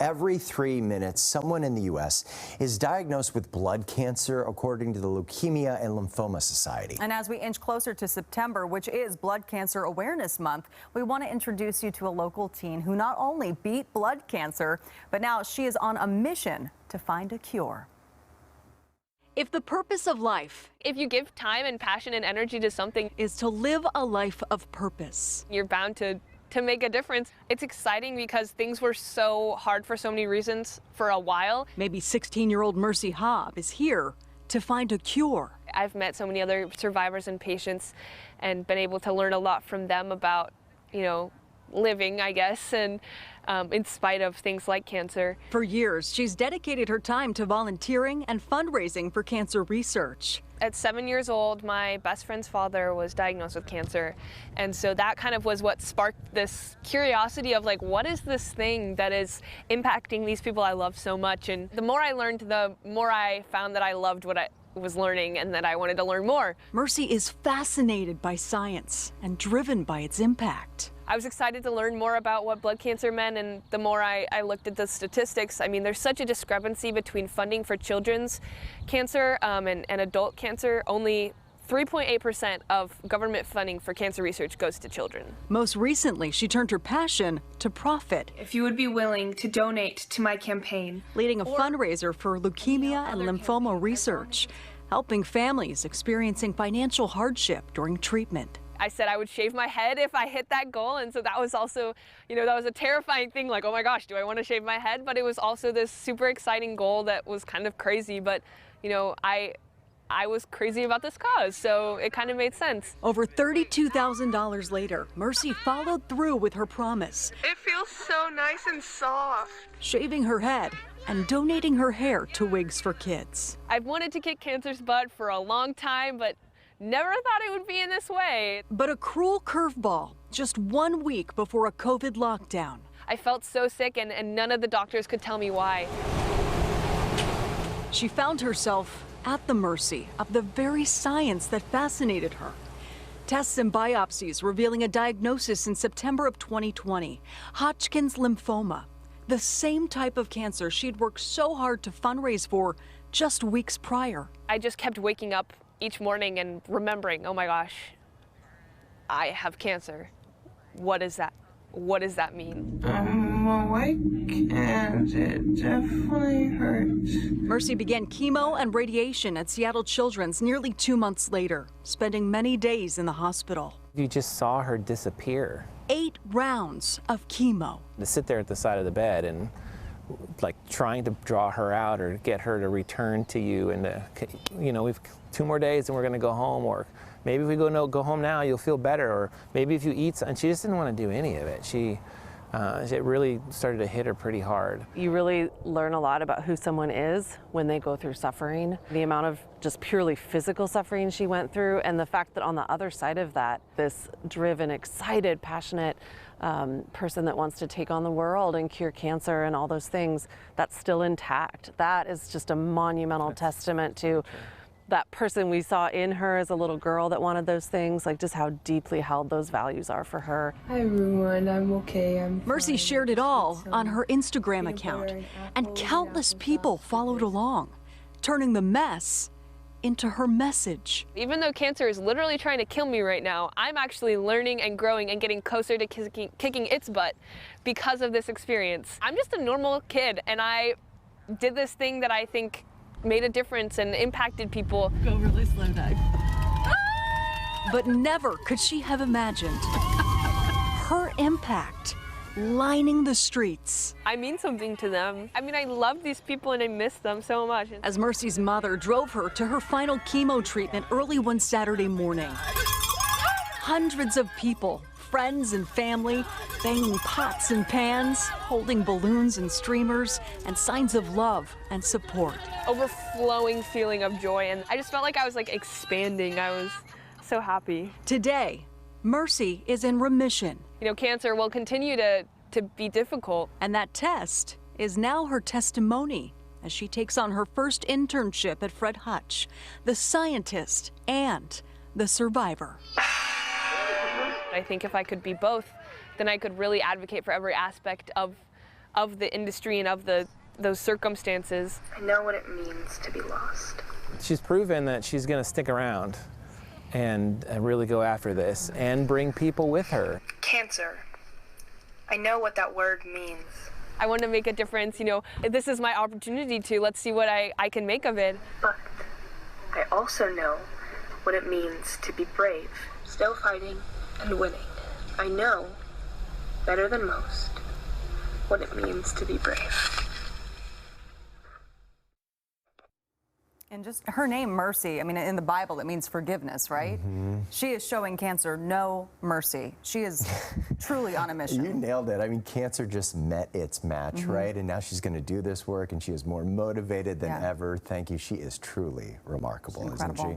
Every 3 minutes, someone in the U.S. is diagnosed with blood cancer, according to the Leukemia and Lymphoma Society. And as we inch closer to September, which is Blood Cancer Awareness Month, we want to introduce you to a local teen who not only beat blood cancer, but now she is on a mission to find a cure. If the purpose of life, if you give time and passion and energy to something, is to live a life of purpose, you're bound to make a difference. It's exciting because things were so hard for so many reasons for a while. Maybe 16-year-old Mercy Hobb is here to find a cure. I've met so many other survivors and patients and been able to learn a lot from them about, living, I guess, and in spite of things like cancer. For years, she's dedicated her time to volunteering and fundraising for cancer research. At 7 years old, my best friend's father was diagnosed with cancer. And so that kind of was what sparked this curiosity of what is this thing that is impacting these people I love so much? And the more I learned, the more I found that I loved what I was learning and that I wanted to learn more. Mercy is fascinated by science and driven by its impact. I was excited to learn more about what blood cancer meant, and the more I looked at the statistics, there's such a discrepancy between funding for children's cancer and adult cancer. Only 3.8% of government funding for cancer research goes to children. Most recently, she turned her passion to profit. If you would be willing to donate to my campaign. Leading a fundraiser for leukemia and lymphoma research, helping families experiencing financial hardship during treatment. I said I would shave my head if I hit that goal, and so that was also, that was a terrifying thing, oh my gosh, do I want to shave my head? But it was also this super exciting goal that was kind of crazy, but I was crazy about this cause, so it kind of made sense. Over $32,000 later, Mercy followed through with her promise. It feels so nice and soft. Shaving her head and donating her hair to Wigs for Kids. I've wanted to kick cancer's butt for a long time, but never thought it would be in this way. But a cruel curveball just 1 week before a COVID lockdown. I felt so sick and none of the doctors could tell me why. She found herself at the mercy of the very science that fascinated her. Tests and biopsies revealing a diagnosis in September of 2020, Hodgkin's lymphoma, the same type of cancer she'd worked so hard to fundraise for just weeks prior. I just kept waking up each morning and remembering, oh my gosh, I have cancer. What is that? What does that mean? I'm awake and it definitely hurts. Mercy began chemo and radiation at Seattle Children's nearly 2 months later, spending many days in the hospital. You just saw her disappear. 8 rounds of chemo. To sit there at the side of the bed and trying to draw her out or get her to return to you, and we've 2 more days and we're going to go home, or maybe if we go home now you'll feel better, or maybe if you eat, and she just didn't want to do any of it. It really started to hit her pretty hard. You really learn a lot about who someone is when they go through suffering, the amount of just purely physical suffering she went through, and the fact that on the other side of that, this driven, excited, passionate person that wants to take on the world and cure cancer and all those things, that's still intact. That is just a monumental testament to that person we saw in her as a little girl that wanted those things, just how deeply held those values are for her. Hi everyone, I'm okay. Mercy shared it all on her Instagram account, and countless people followed along, turning the mess into her message. Even though cancer is literally trying to kill me right now, I'm actually learning and growing and getting closer to kicking its butt because of this experience. I'm just a normal kid, and I did this thing that I think made a difference and impacted people. Go really slow dive. But never could she have imagined her impact lining the streets. I mean something to them. I love these people and I miss them so much. As Mercy's mother drove her to her final chemo treatment early one Saturday morning, hundreds of people, friends and family, banging pots and pans, holding balloons and streamers, and signs of love and support. Overflowing feeling of joy, and I just felt like I was expanding. I was so happy. Today, Mercy is in remission. Cancer will continue to be difficult. And that test is now her testimony as she takes on her first internship at Fred Hutch, the scientist and the survivor. I think if I could be both, then I could really advocate for every aspect of of the industry and of those circumstances. I know what it means to be lost. She's proven that she's going to stick around and really go after this and bring people with her. Cancer. I know what that word means. I want to make a difference, you know, this is my opportunity to, let's see what I can make of it. But I also know what it means to be brave, still fighting and winning. I know, better than most, what it means to be brave. And just her name, Mercy, I mean, in the Bible, it means forgiveness, right? She is showing cancer no mercy. She is truly on a mission. You nailed it. I mean, cancer just met its match, right? And now she's going to do this work, and she is more motivated than ever. Thank you. She is truly remarkable, isn't she?